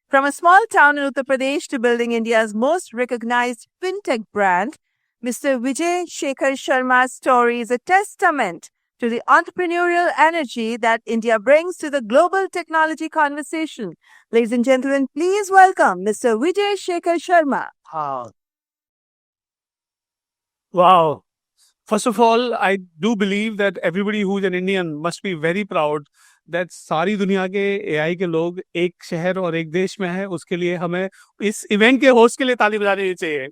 From a small town in Uttar Pradesh to building India's most recognized fintech brand, Mr. Vijay Shekhar Sharma's story is a testament to the entrepreneurial energy that India brings to the global technology conversation. Ladies and gentlemen, please welcome Mr. Vijay Shekhar Sharma. Wow. First of all, I do believe that everybody who's an Indian must be very proud that सारी दुनिया के AI के लोग एक शहर और एक देश में है. उसके लिए हमें इस इवेंट के होस्ट के लिए ताली बजानी चाहिए.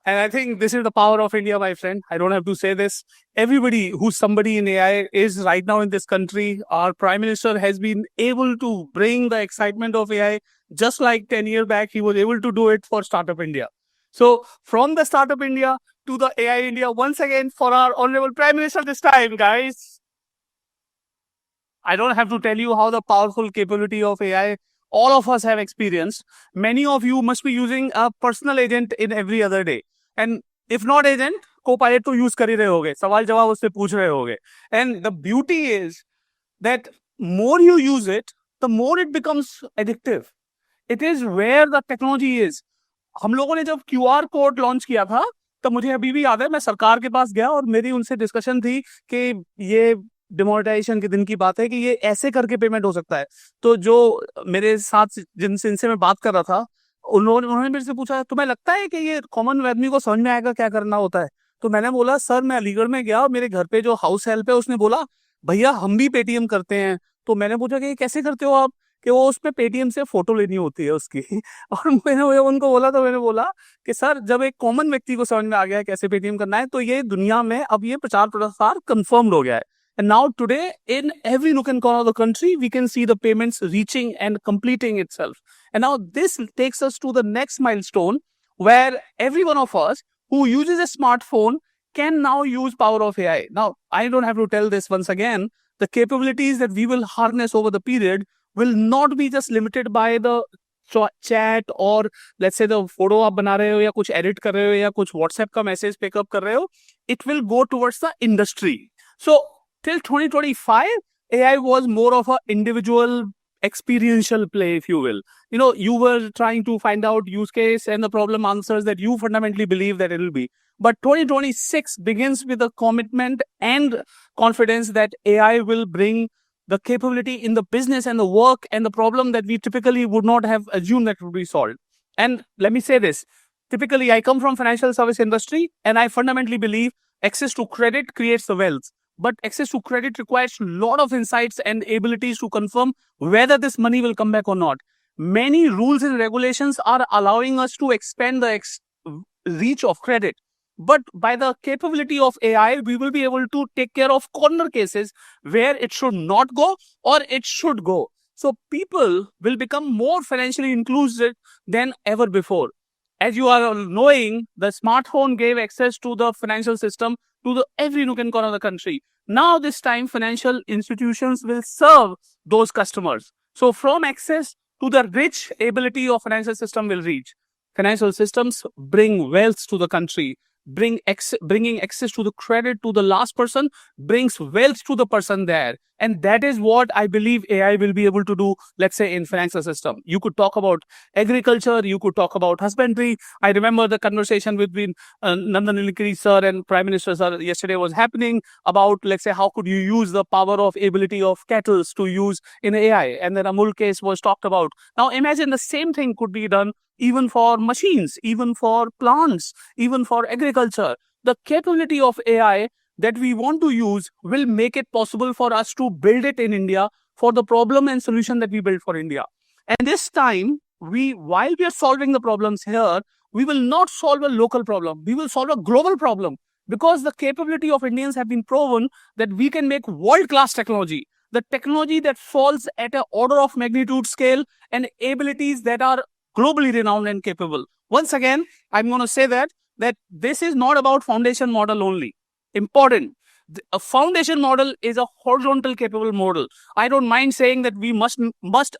And I think this is the power of India, my friend. I don't have to say this. Everybody who's somebody in AI is right now in this country. Our Prime Minister has been able to bring the excitement of AI just like 10 years back. He was able to do it for Startup India. So from the Startup India to the AI India, once again for our Honorable Prime Minister this time, guys. I don't have to tell you how the powerful capability of AI all of us have experienced. Many of you must be using a personal agent in every other day. And if not agent, Copilot to use कर ही रहे होगे, सवाल जवाब उससे पूछ रहे होगे. And the beauty is that more you use it, the more it becomes addictive. It is where the technology is. हम लोगों ने जब QR कोड लॉन्च किया था, तब मुझे अभी भी याद है, मैं सरकार के पास गया और मेरी उनसे डिस्कशन थी कि ये डिमोनेटाइजेशन के दिन की बात है कि ये ऐसे करके पेमेंट हो सकता है. तो जो मेरे साथ जिनसे मैं बात कर रहा था, उन्होंने मेरे से पूछा, तुम्हें लगता है कि ये कॉमन आदमी को समझ में आएगा क्या करना होता है? तो मैंने बोला, सर मैं अलीगढ़ में गया और मेरे घर पे जो हाउस हेल्प है उसने बोला, भैया हम भी पेटीएम करते हैं. तो मैंने पूछा कि ये कैसे करते हो आप? कि वो उसमें पेटीएम से फोटो लेनी होती है उसकी. और मैंने उनको बोला, तो मैंने बोला कि सर जब एक कॉमन व्यक्ति को समझ में आ गया है कैसे पेटीएम करना है, तो ये दुनिया में अब ये प्रचार प्रसार कंफर्म्ड हो गया है. And now today, in every nook and corner of the country, we can see the payments reaching and completing itself. And now this takes us to the next milestone where every one of us who uses a smartphone can now use power of AI. Now, I don't have to tell this once again. The capabilities that we will harness over the period will not be just limited by the chat or let's say the photo आप बना रहे हो या कुछ edit कर रहे हो या कुछ WhatsApp का message pick up कर रहे हो. It will go towards the industry. So, till 2025, AI was more of an individual experiential play, if you will. You know, you were trying to find out use case and the problem answers that you fundamentally believe that it will be. But 2026 begins with a commitment and confidence that AI will bring the capability in the business and the work and the problem that we typically would not have assumed that would be solved. And let me say this. Typically, I come from financial service industry and I fundamentally believe access to credit creates the wealth. But access to credit requires a lot of insights and abilities to confirm whether this money will come back or not. Many rules and regulations are allowing us to expand the reach of credit. But by the capability of AI, we will be able to take care of corner cases where it should not go or it should go. So people will become more financially inclusive than ever before. As you are knowing, the smartphone gave access to the financial system to the every nook and corner of the country. Now this time, financial institutions will serve those customers. So from access to the rich ability of financial system will reach. Financial systems bring wealth to the country. Bringing access to the credit to the last person brings wealth to the person there. And that is what I believe AI will be able to do, let's say, in financial system. You could talk about agriculture, you could talk about husbandry. I remember the conversation between Nandan Nilekani sir and Prime Minister sir yesterday was happening about, let's say, how could you use the power of ability of cattle to use in AI. And then Amul case was talked about. Now imagine the same thing could be done even for machines, even for plants, even for agriculture. The capability of AI that we want to use will make it possible for us to build it in India for the problem and solution that we build for India. And this time, while we are solving the problems here, we will not solve a local problem. We will solve a global problem because the capability of Indians have been proven that we can make world-class technology. The technology that falls at an order of magnitude scale and abilities that are globally renowned and capable. Once again, I'm going to say that this is not about foundation model only. Important. A foundation model is a horizontal capable model. I don't mind saying that we must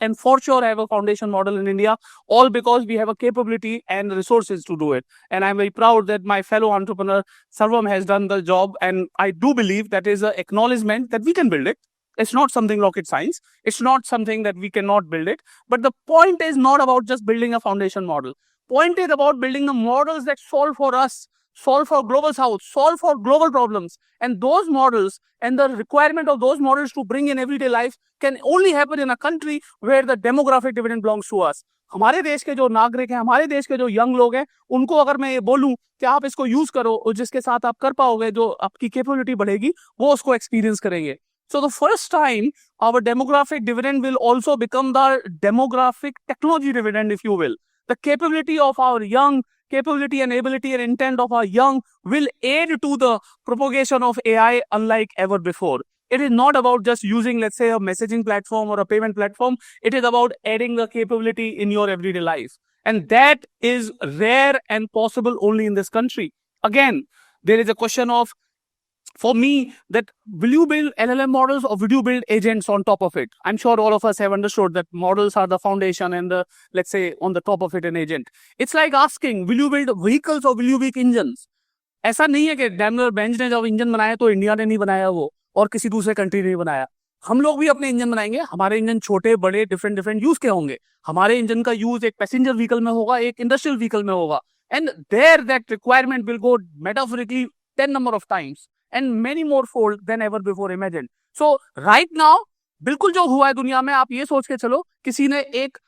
and for sure have a foundation model in India, all because we have a capability and resources to do it. And I'm very proud that my fellow entrepreneur Sarvam has done the job. And I do believe that is an acknowledgement that we can build it. It's not something rocket science. It's not something that we cannot build it. But the point is not about just building a foundation model. Point is about building the models that solve for us, solve for global south, solve for global problems. And those models and the requirement of those models to bring in everyday life can only happen in a country where the demographic dividend belongs to us. हमारे देश के जो नागरिक हैं, हमारे देश के जो यंग लोग हैं, उनको अगर मैं ये बोलूं कि आप इसको यूज करो और जिसके साथ आप कर पाओगे, जो आपकी कैपेबिलिटी बढ़ेगी, वो उसको एक्सपीरियंस करेंगे. So the first time our demographic dividend will also become the demographic technology dividend, if you will. The capability of our young, capability and ability and intent of our young will aid to the propagation of AI unlike ever before. It is not about just using, let's say, a messaging platform or a payment platform. It is about adding the capability in your everyday life. And that is rare and possible only in this country. Again, there is a question of, for me, that will you build LLM models or will you build agents on top of it? I'm sure all of us have understood that models are the foundation and the, let's say, on the top of it, an agent. It's like asking, will you build vehicles or will you build engines? ऐसा नहीं है कि Daimler Benz ने जब engine बनाया तो India ने नहीं बनाया वो और किसी दूसरे कंट्री ने नहीं बनाया. हम लोग भी अपने इंजन बनाएंगे. हमारे इंजन छोटे बड़े डिफरेंट यूज के होंगे. हमारे इंजन का यूज एक पैसेंजर व्हीकल में होगा, एक इंडस्ट्रियल व्हीकल में होगा. And there that requirement will go metaphorically 10 number of times and many more fold than ever before imagined. So right now, बिल्कुल जो हुआ है दुनिया में, आप ये सोच के चलो, किसी ने एक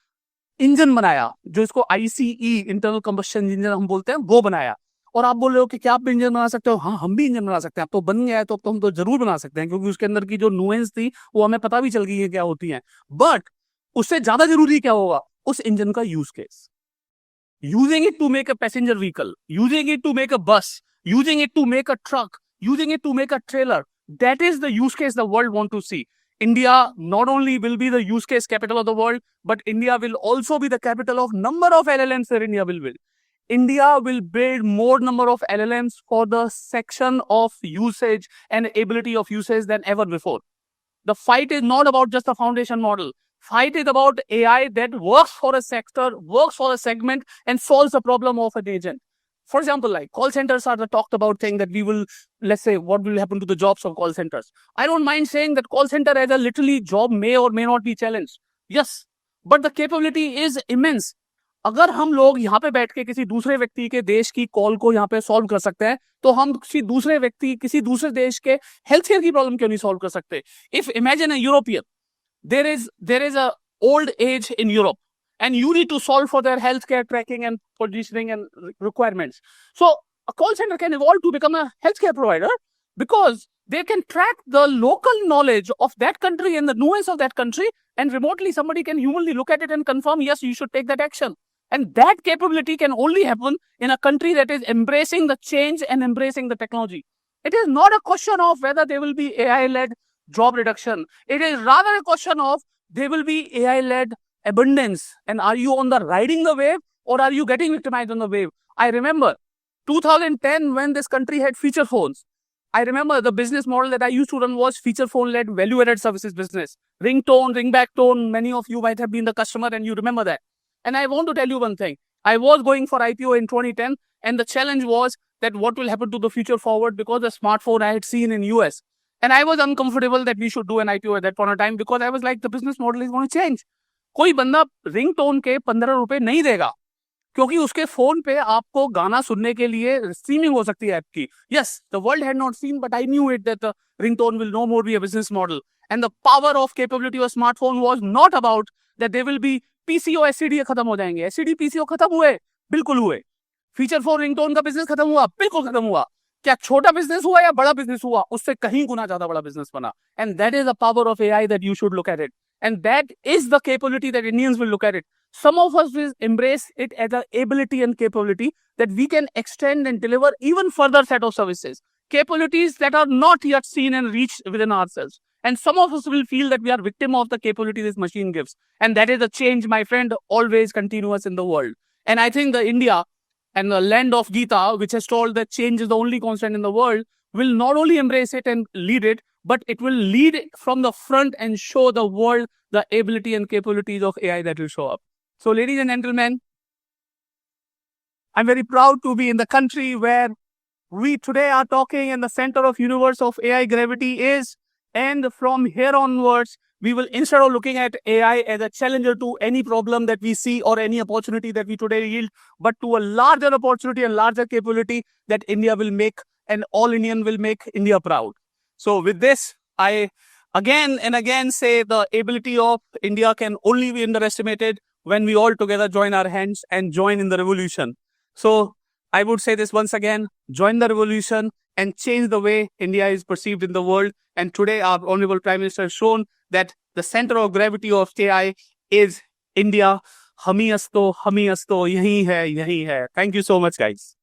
इंजन बनाया जो इसको ICE इंटरनल कंबस्शन इंजन हम बोलते हैं, वो बनाया, और आप बोल रहे हो कि क्या आप भी इंजन बना सकते हो? हाँ, हम भी इंजन बना सकते हैं. अब तो बन गया है तो अब तो हम तो जरूर बना सकते हैं, क्योंकि उसके अंदर की जो नुएंस थी वो हमें पता भी चल गई है क्या होती है. बट उससे ज्यादा जरूरी क्या होगा? उस इंजन का use case. Using it to make a passenger vehicle, using it to make a bus, using it to make a truck, using it to make a trailer. That is the use case the world want to see. India not only will be the use case capital of the world, but India will also be the capital of number of LLMs that India will build. India will build more number of LLMs for the section of usage and ability of usage than ever before. The fight is not about just a foundation model. Fight is about AI that works for a sector, works for a segment, and solves the problem of an agent. For example, like call centers are the talked about thing that we will, let's say, what will happen to the jobs of call centers. I don't mind saying that call center as a literally job may or may not be challenged. Yes, but the capability is immense. अगर हम लोग यहाँ पे बैठ के किसी दूसरे व्यक्ति के देश की कॉल को यहाँ पे सॉल्व कर सकते हैं, तो हम किसी दूसरे व्यक्ति, किसी दूसरे देश के हेल्थ केयर की प्रॉब्लम क्यों नहीं सॉल्व कर सकते? If imagine a European, there is a old age in Europe, and you need to solve for their healthcare tracking and positioning and requirements. So a call center can evolve to become a healthcare provider because they can track the local knowledge of that country and the nuance of that country, and remotely somebody can humanly look at it and confirm, yes, you should take that action. And that capability can only happen in a country that is embracing the change and embracing the technology. It is not a question of whether there will be AI-led job reduction. It is rather a question of there will be AI-led abundance. And are you on the riding the wave or are you getting victimized on the wave? I remember 2010 when this country had feature phones. I remember the business model that I used to run was feature phone-led value-added services business. Ringtone, ringback tone, many of you might have been the customer and you remember that. And I want to tell you one thing. I was going for IPO in 2010 and the challenge was that what will happen to the future forward because the smartphone I had seen in US. And I was uncomfortable that we should do an IPO at that point of time because I was like, the business model is going to change. कोई बंदा ringtone के 15 रुपए नहीं देगा क्योंकि उसके phone पे आपको गाना सुनने के लिए स्ट्रीमिंग हो सकती है ऐप की. Yes, the world had not seen, but I knew it that the ringtone will no more be a business model. And the power of capability of smartphone was not about that there will be PCO SCD खत्म हो जाएंगे. SCD PCO खत्म हुए, बिल्कुल हुए. Feature phone ringtone का business खत्म हुआ, बिल्कुल खत्म हुआ. क्या छोटा बिजनेस हुआ या बड़ा बिजनेस हुआ? उससे कहीं गुना ज्यादा बड़ा बिजनेस बना. And that is the power of AI that you should look at it. And that is the capability that Indians will look at it. Some of us will embrace it as an ability and capability that we can extend and deliver even further set of services. Capabilities that are not yet seen and reached within ourselves. And some of us will feel that we are victim of the capability this machine gives. And that is a change, my friend, always continuous in the world. And I think the India and the land of Gita, which has told that change is the only constant in the world, will not only embrace it and lead it, but it will lead from the front and show the world the ability and capabilities of AI that will show up. So, ladies and gentlemen, I'm very proud to be in the country where we today are talking, and the center of universe of AI gravity is And from here onwards, we will, instead of looking at AI as a challenger to any problem that we see or any opportunity that we today yield, but to a larger opportunity and larger capability that India will make, and all Indian will make India proud. So with this, I again and again say the ability of India can only be underestimated when we all together join our hands and join in the revolution. So I would say this once again, join the revolution and change the way India is perceived in the world. And today our Honorable Prime Minister has shown that the center of gravity of AI is India. Hami asto, yahi hai, yahi hai. Thank you so much, guys.